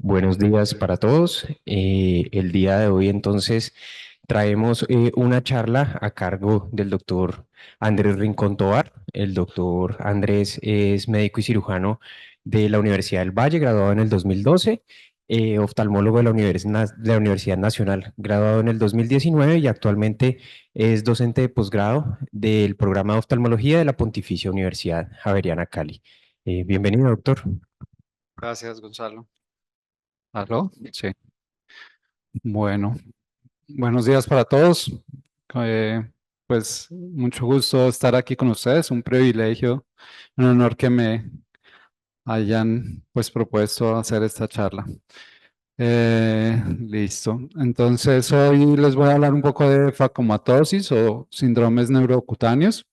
Buenos días para todos. El día de hoy entonces traemos una charla a cargo del doctor Andrés Rincón Tovar. El doctor Andrés es médico y cirujano de la Universidad del Valle, graduado en el 2012, oftalmólogo de de la Universidad Nacional, graduado en el 2019 y actualmente es docente de posgrado del programa de oftalmología de la Pontificia Universidad Javeriana Cali. Bienvenido, doctor. Gracias, Gonzalo. ¿Aló? Sí. Bueno, buenos días para todos. Eh, pues mucho gusto estar aquí con ustedes, un privilegio, un honor que me hayan pues propuesto hacer esta charla. Listo. Entonces hoy les voy a hablar un poco de facomatosis o síndromes neurocutáneos.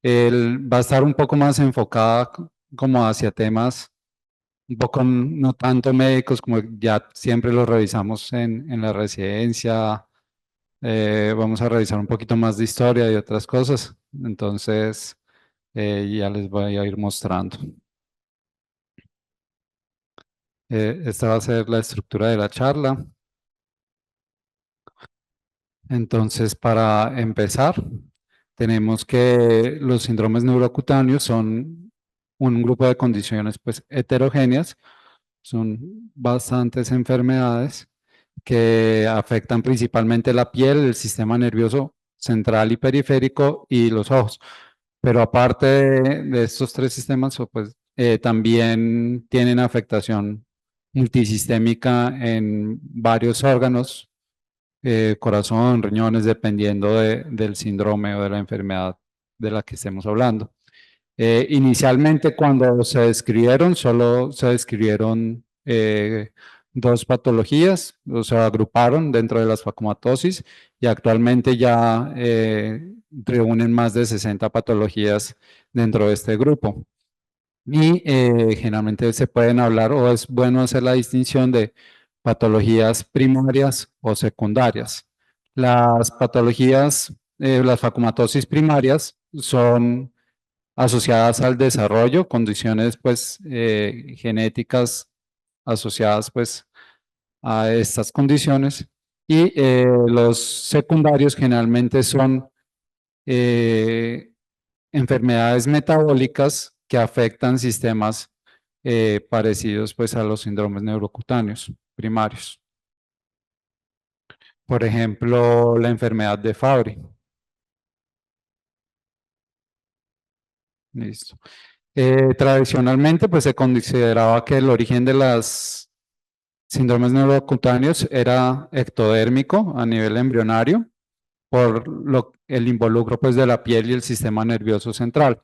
Va a estar un poco más enfocada como hacia temas un poco no tanto médicos como ya siempre los revisamos en la residencia. Vamos a revisar un poquito más de historia y otras cosas. Entonces, ya les voy a ir mostrando. Esta va a ser la estructura de la charla. Entonces, para empezar, tenemos que los síndromes neurocutáneos son un grupo de condiciones pues heterogéneas, son bastantes enfermedades que afectan principalmente la piel, el sistema nervioso central y periférico y los ojos. Pero aparte de estos tres sistemas, pues también tienen afectación multisistémica en varios órganos, corazón, riñones, dependiendo del síndrome o de la enfermedad de la que estemos hablando. Inicialmente, cuando se describieron, solo se describieron dos patologías, o se agruparon dentro de las facomatosis y actualmente ya reúnen más de 60 patologías dentro de este grupo. Y generalmente se pueden hablar o es bueno hacer la distinción de patologías primarias o secundarias. Las patologías, las facomatosis primarias son asociadas al desarrollo, condiciones pues genéticas asociadas pues a estas condiciones y los secundarios generalmente son enfermedades metabólicas que afectan sistemas parecidos pues a los síndromes neurocutáneos primarios. Por ejemplo, la enfermedad de Fabry. Listo. Tradicionalmente, pues se consideraba que el origen de las síndromes neurocutáneos era ectodérmico a nivel embrionario por el involucro pues, de la piel y el sistema nervioso central.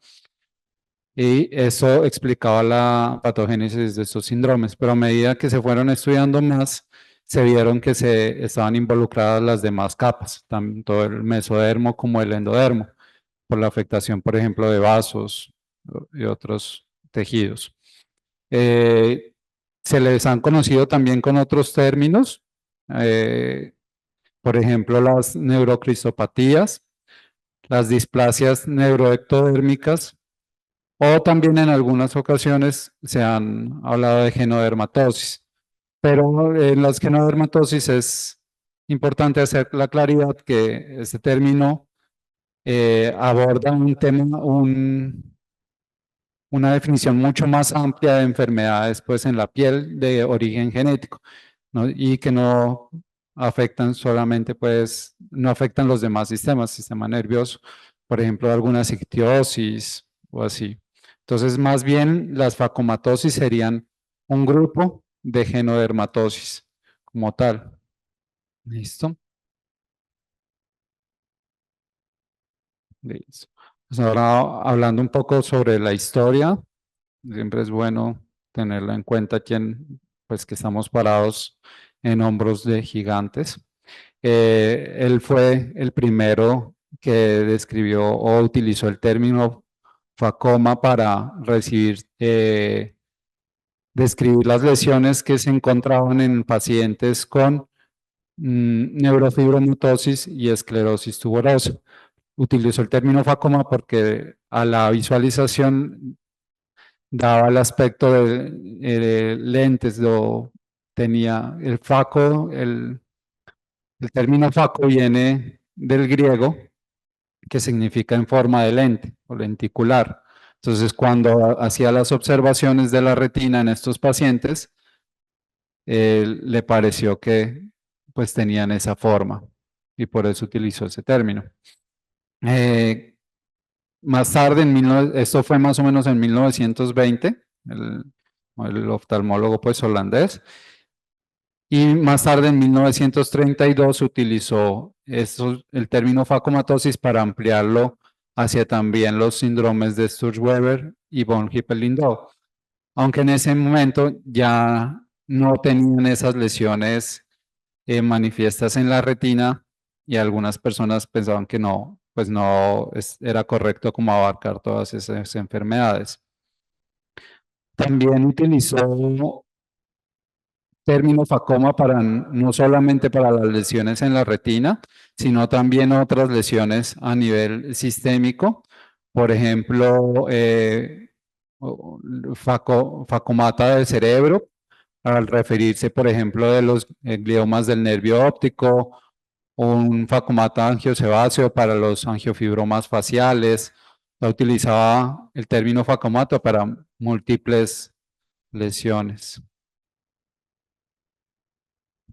Y eso explicaba la patogénesis de estos síndromes, pero a medida que se fueron estudiando más, se vieron que se estaban involucradas las demás capas, tanto el mesodermo como el endodermo, por la afectación, por ejemplo, de vasos y otros tejidos. Se les han conocido también con otros términos, por ejemplo, las neurocristopatías, las displasias neuroectodérmicas, o también en algunas ocasiones se han hablado de genodermatosis. Pero en las genodermatosis es importante hacer la claridad que este término aborda un tema, una definición mucho más amplia de enfermedades pues, en la piel de origen genético, ¿no? Y que no afectan solamente, pues, no afectan los demás sistemas, sistema nervioso, por ejemplo, alguna ictiosis o así. Entonces, más bien, las facomatosis serían un grupo de genodermatosis como tal. ¿Listo? Listo. Pues ahora hablando un poco sobre la historia, siempre es bueno tenerlo en cuenta pues que estamos parados en hombros de gigantes. Él fue el primero que describió o utilizó el término facoma para describir las lesiones que se encontraban en pacientes con neurofibromatosis y esclerosis tuberosa. Utilizó el término facoma porque a la visualización daba el aspecto de lentes tenía el faco, el término faco viene del griego, que significa en forma de lente o lenticular. Entonces, cuando hacía las observaciones de la retina en estos pacientes, le pareció que pues tenían esa forma y por eso utilizó ese término. Eh, Más tarde, esto fue más o menos en 1920, el oftalmólogo pues holandés, y más tarde en 1932 utilizó el término facomatosis para ampliarlo hacia también los síndromes de Sturge-Weber y von Hippel-Lindau, aunque en ese momento ya no tenían esas lesiones manifiestas en la retina y algunas personas pensaban que no, pues no era correcto como abarcar todas esas enfermedades. También utilizó término facoma para no solamente para las lesiones en la retina, sino también otras lesiones a nivel sistémico, por ejemplo, facomata del cerebro, al referirse, por ejemplo, de los gliomas del nervio óptico, un facomata angiosebáceo para los angiofibromas faciales. Se utilizaba el término facomata para múltiples lesiones.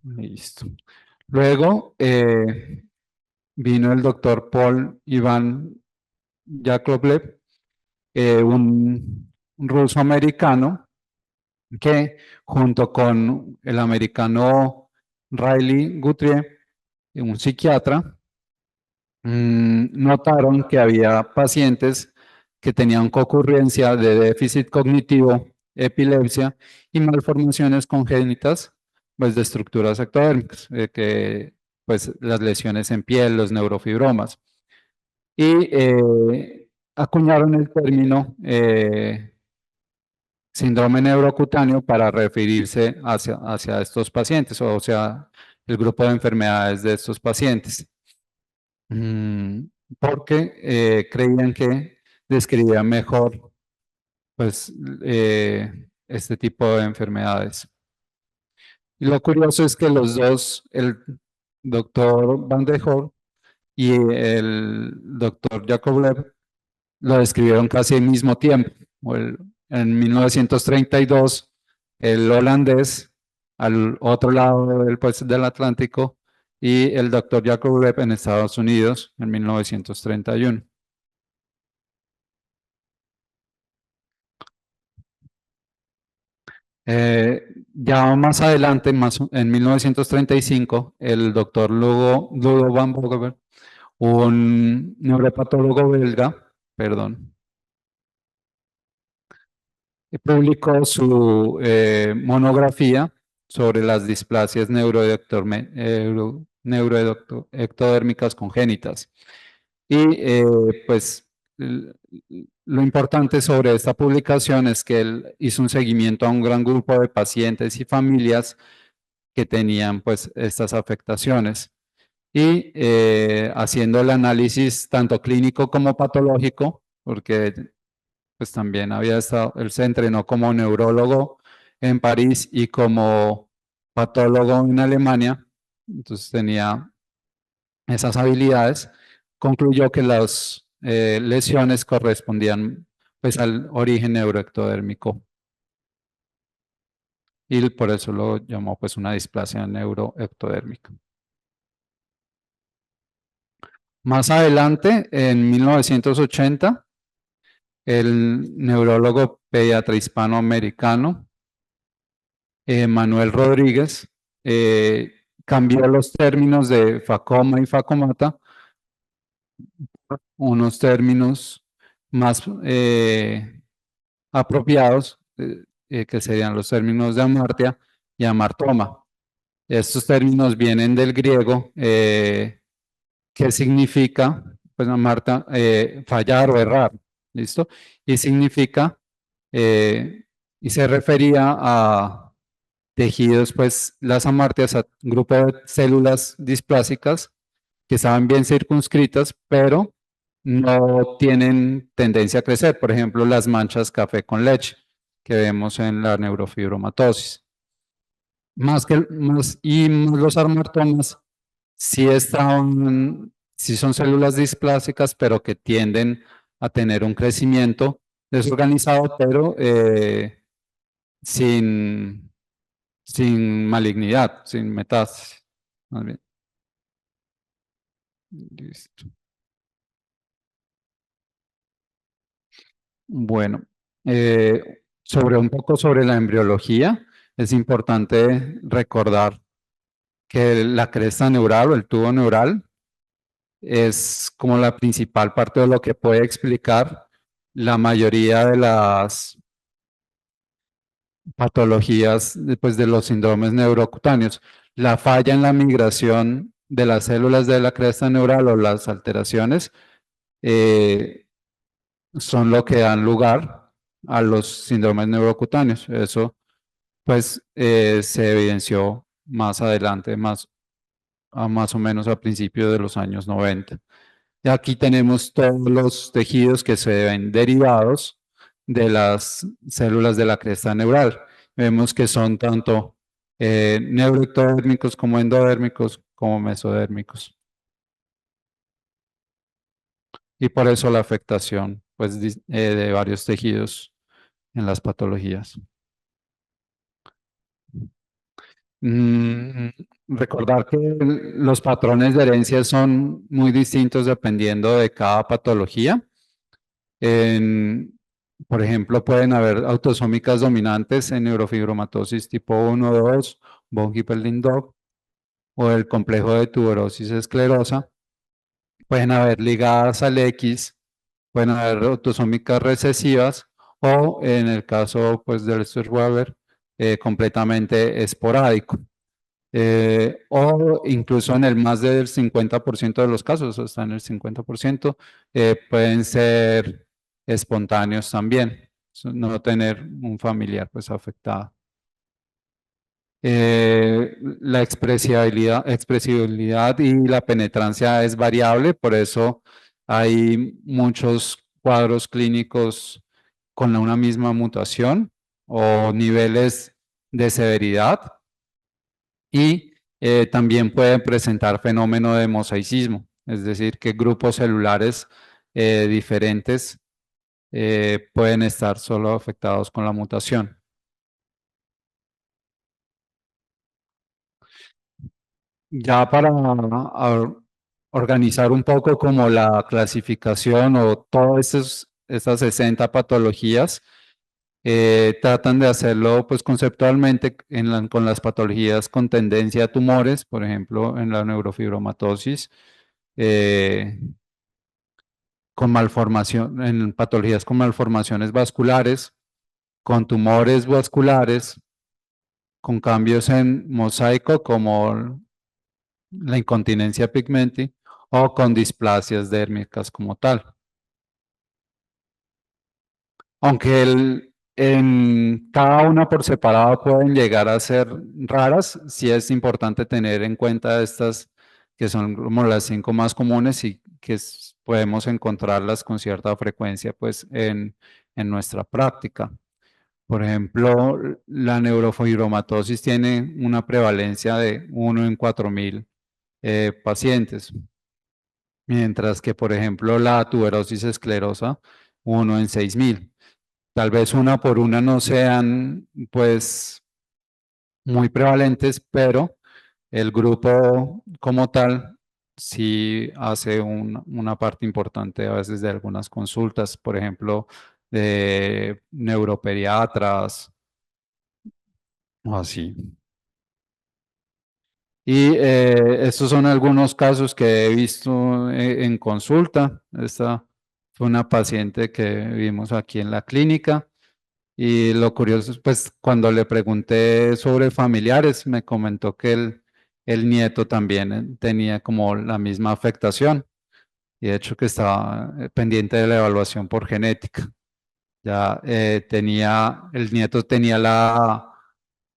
Listo. Luego vino el doctor Paul Ivan Yakovlev, un ruso americano que junto con el americano Riley Guthrie, un psiquiatra, notaron que había pacientes que tenían concurrencia de déficit cognitivo, epilepsia y malformaciones congénitas pues, de estructuras ectodérmicas, que pues las lesiones en piel, los neurofibromas. Y acuñaron el término síndrome neurocutáneo para referirse hacia estos pacientes, o sea, el grupo de enfermedades de estos pacientes. Mm, Porque creían que describía mejor pues, este tipo de enfermedades. Y lo curioso es que los dos, el doctor Van de Hoor y el doctor Yakovlev, lo describieron casi al mismo tiempo. En 1932, el holandés al otro lado pues, del Atlántico y el doctor Yakovlev en Estados Unidos en 1931. Ya más adelante, en 1935, el doctor Ludo van Bogaert, un neuropatólogo belga, perdón, publicó su monografía sobre las displasias neuroectodérmicas congénitas. Y pues lo importante sobre esta publicación es que él hizo un seguimiento a un gran grupo de pacientes y familias que tenían pues estas afectaciones y haciendo el análisis tanto clínico como patológico, porque pues también él se entrenó como neurólogo en París y como patólogo en Alemania, entonces tenía esas habilidades, concluyó que las lesiones correspondían pues al origen neuroectodérmico y por eso lo llamó pues una displasia neuroectodérmica. Más adelante, en 1980, el neurólogo pediatra hispanoamericano Manuel Rodríguez cambió los términos de facoma y facomata, unos términos más apropiados, que serían los términos de amartia y amartoma. Estos términos vienen del griego, que significa, pues amarta, fallar o errar, ¿listo? Y significa, y se refería a tejidos, pues las amartias, a un grupo de células displásicas que estaban bien circunscritas, pero no tienen tendencia a crecer. Por ejemplo, las manchas café con leche que vemos en la neurofibromatosis. más los armartomas sí son células displásicas, pero que tienden a tener un crecimiento desorganizado, pero sin, sin malignidad, sin metástasis. Más bien. Listo. Bueno, sobre un poco sobre la embriología, es importante recordar que la cresta neural o el tubo neural es como la principal parte de lo que puede explicar la mayoría de las patologías pues, de los síndromes neurocutáneos. La falla en la migración de las células de la cresta neural o las alteraciones eh, son lo que dan lugar a los síndromes neurocutáneos. Eso pues se evidenció más adelante, más o menos a principios de los años 90. Y aquí tenemos todos los tejidos que se ven derivados de las células de la cresta neural. Vemos que son tanto neuroectodérmicos como endodérmicos como mesodérmicos. Y por eso la afectación pues, de varios tejidos en las patologías. Mm, recordar que los patrones de herencia son muy distintos dependiendo de cada patología. En, por ejemplo, pueden haber autosómicas dominantes en neurofibromatosis tipo 1 o 2, von Hippel-Lindau, o el complejo de tuberosis esclerosa. Pueden haber ligadas al X, pueden haber autosómicas recesivas, o en el caso pues, del Weber, completamente esporádico. O incluso en el más del 50% de los casos, hasta en el 50%, pueden ser espontáneos también, no tener un familiar pues afectado. La expresibilidad y la penetrancia es variable, por eso hay muchos cuadros clínicos con una misma mutación o niveles de severidad y también pueden presentar fenómeno de mosaicismo, es decir, que grupos celulares diferentes pueden estar solo afectados con la mutación. Ya para organizar un poco como la clasificación o todas estas 60 patologías, tratan de hacerlo pues conceptualmente con las patologías con tendencia a tumores, por ejemplo, en la neurofibromatosis, eh, con malformación, en patologías con malformaciones vasculares, con tumores vasculares, con cambios en mosaico como la incontinencia pigmenti o con displasias dérmicas como tal. Aunque en cada una por separado pueden llegar a ser raras, sí es importante tener en cuenta estas que son como las 5 más comunes y que podemos encontrarlas con cierta frecuencia pues en nuestra práctica. Por ejemplo, la neurofibromatosis tiene una prevalencia de 1 en 4.000 pacientes, mientras que, por ejemplo, la tuberosis esclerosa, 1 en 6.000. Tal vez una por una no sean, pues, muy prevalentes, pero el grupo como tal sí hace una parte importante a veces de algunas consultas, por ejemplo, de neuropediatras o así. Y estos son algunos casos que he visto en consulta. Esta fue una paciente que vimos aquí en la clínica. Y lo curioso es, pues, cuando le pregunté sobre familiares, me comentó que el nieto también tenía como la misma afectación. Y de hecho que estaba pendiente de la evaluación por genética. Ya el nieto tenía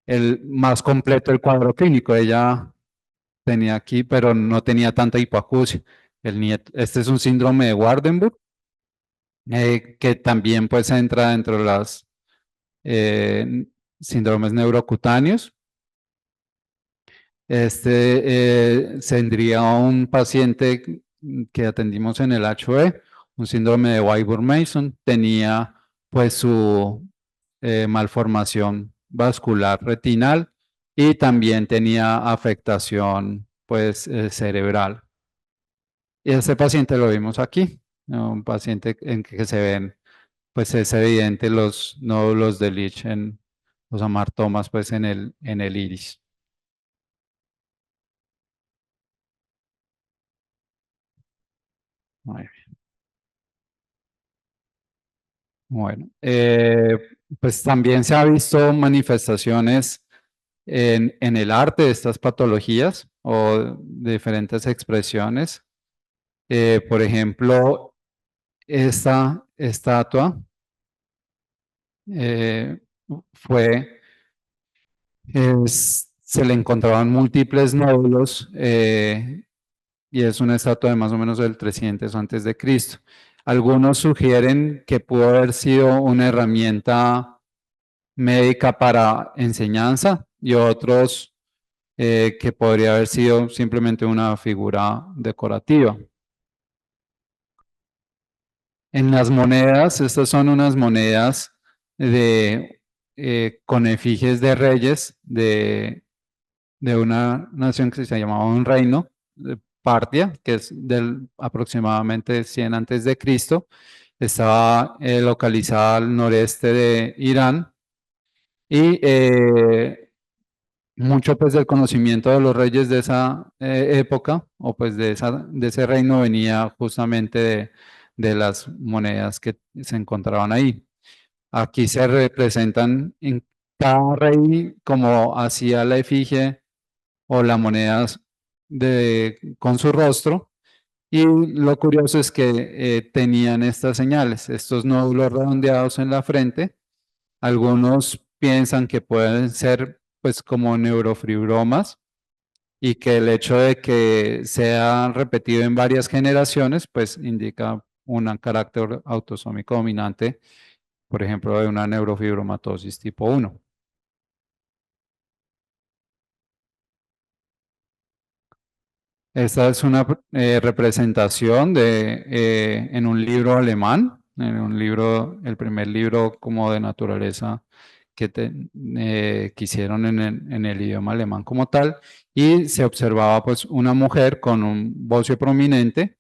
el más completo el cuadro clínico. Ella tenía aquí, pero no tenía tanta hipoacusia. Este es un síndrome de Waardenburg, que también pues entra dentro de las eh, síndromes neurocutáneos. Tendría un paciente que atendimos en el HOE, un síndrome de Wyburn-Mason, tenía pues su malformación vascular retinal y también tenía afectación pues cerebral. Y ese paciente lo vimos aquí, ¿no? Un paciente en que se ven, pues es evidente los nódulos de Leach en los amartomas pues en el iris. Muy bien. Bueno, pues también se ha visto manifestaciones en el arte de estas patologías o diferentes expresiones. Por ejemplo, esta estatua eh, fue, se le encontraban múltiples nódulos y es una estatua de más o menos del 300 antes de Cristo. Algunos sugieren que pudo haber sido una herramienta médica para enseñanza y otros que podría haber sido simplemente una figura decorativa. En las monedas, estas son unas monedas de, con efigies de reyes de una nación que se llamaba un reino, de Partia, que es del aproximadamente 100 antes de Cristo. Estaba localizada al noreste de Irán y mucho pues del conocimiento de los reyes de esa época o pues de ese reino venía justamente de las monedas que se encontraban ahí. Aquí se representan en cada rey como hacía la efigie o la moneda con su rostro. Y lo curioso es que tenían estas señales, estos nódulos redondeados en la frente. Algunos piensan que pueden ser pues como neurofibromas y que el hecho de que sea repetido en varias generaciones pues indica un carácter autosómico dominante, por ejemplo, de una neurofibromatosis tipo 1. Esta es una representación en un libro alemán, en un libro, el primer libro como de naturaleza que hicieron en el idioma alemán como tal, y se observaba pues una mujer con un bocio prominente,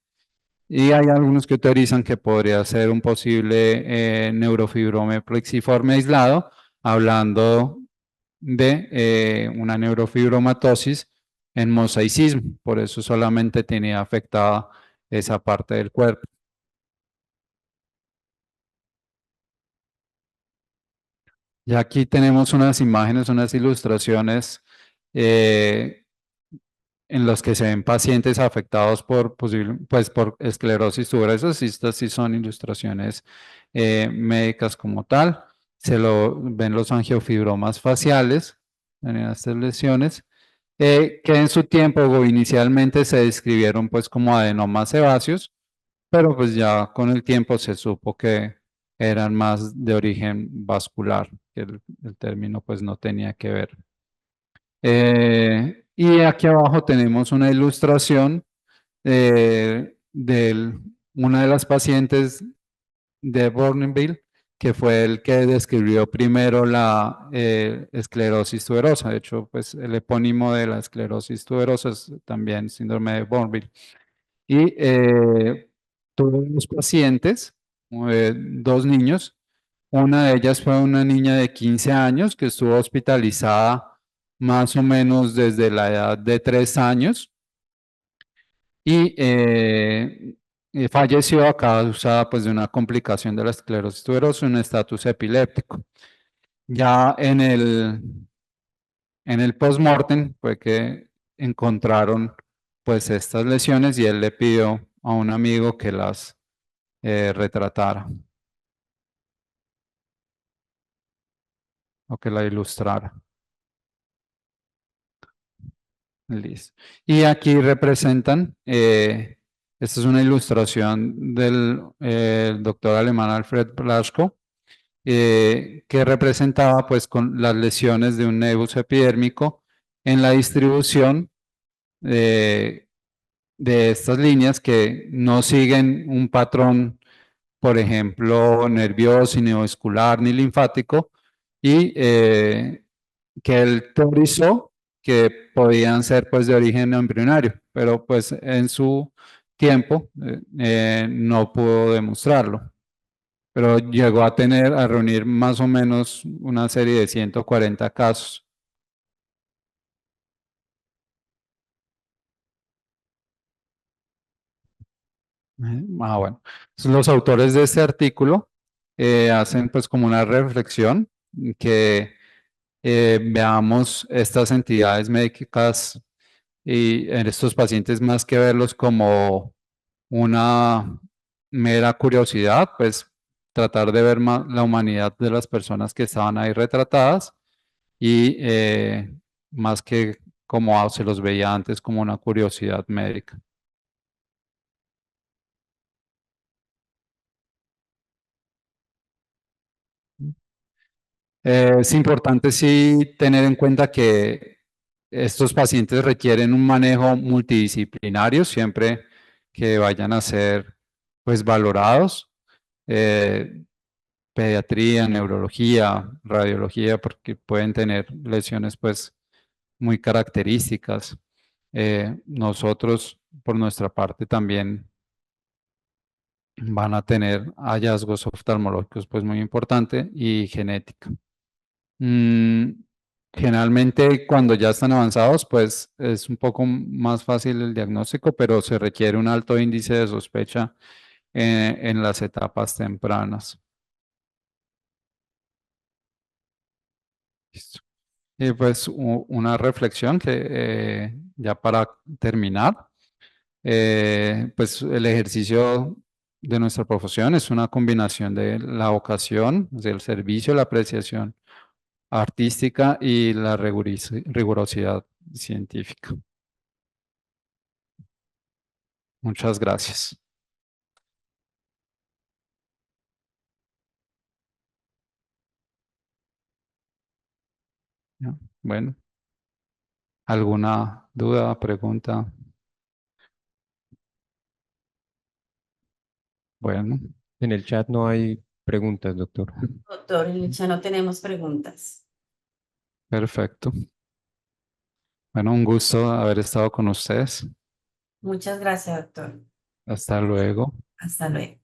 y hay algunos que teorizan que podría ser un posible neurofibrome plexiforme aislado, hablando de una neurofibromatosis en mosaicismo, por eso solamente tenía afectada esa parte del cuerpo. Y aquí tenemos unas imágenes, unas ilustraciones eh, en las que se ven pacientes afectados por, pues, por esclerosis tuberosa. Estas sí son ilustraciones médicas como tal. Se lo ven los angiofibromas faciales en estas lesiones. Que en su tiempo o inicialmente se describieron pues como adenomas sebáceos, pero pues ya con el tiempo se supo que eran más de origen vascular, que el término pues no tenía que ver. Y aquí abajo tenemos una ilustración de una de las pacientes de Bournonville, que fue el que describió primero la esclerosis tuberosa. De hecho, pues el epónimo de la esclerosis tuberosa es también síndrome de Bournonville. Y tuve dos pacientes, dos niños. Una de ellas fue una niña de 15 años que estuvo hospitalizada más o menos desde la edad de 3 años y falleció a causa pues, de una complicación de la esclerosis tuberosa, un estatus epiléptico. Ya en el postmortem fue que encontraron pues estas lesiones y él le pidió a un amigo que las retratara o que la ilustrara. Listo. Y aquí representan, esta es una ilustración del doctor alemán Alfred Blaschko, que representaba pues con las lesiones de un nebus epidérmico en la distribución de, de estas líneas que no siguen un patrón, por ejemplo, nervioso, ni vascular, ni linfático, y que él teorizó que podían ser pues de origen embrionario, pero pues en su tiempo no pudo demostrarlo, pero llegó a a reunir más o menos una serie de 140 casos. Bueno. Entonces, los autores de este artículo hacen pues como una reflexión que veamos estas entidades médicas y en estos pacientes más que verlos como una mera curiosidad, pues tratar de ver más la humanidad de las personas que estaban ahí retratadas y más que como se los veía antes como una curiosidad médica. Es importante sí tener en cuenta que estos pacientes requieren un manejo multidisciplinario siempre que vayan a ser pues valorados. eh, Pediatría, neurología, radiología, porque pueden tener lesiones pues muy características. Nosotros por nuestra parte también van a tener hallazgos oftalmológicos pues muy importantes y genética. Mm, Generalmente cuando ya están avanzados, pues es un poco más fácil el diagnóstico, pero se requiere un alto índice de sospecha en las etapas tempranas. Listo. Y pues una reflexión que ya para terminar, pues el ejercicio de nuestra profesión es una combinación de la vocación, del servicio, la apreciación artística y la rigurosidad científica. Muchas gracias. Ya, bueno, ¿alguna duda, pregunta? Bueno, En el chat no hay preguntas, doctor. Doctor, ya no tenemos preguntas. perfecto. Bueno, un gusto haber estado con ustedes. Muchas gracias, doctor. Hasta luego. Hasta luego.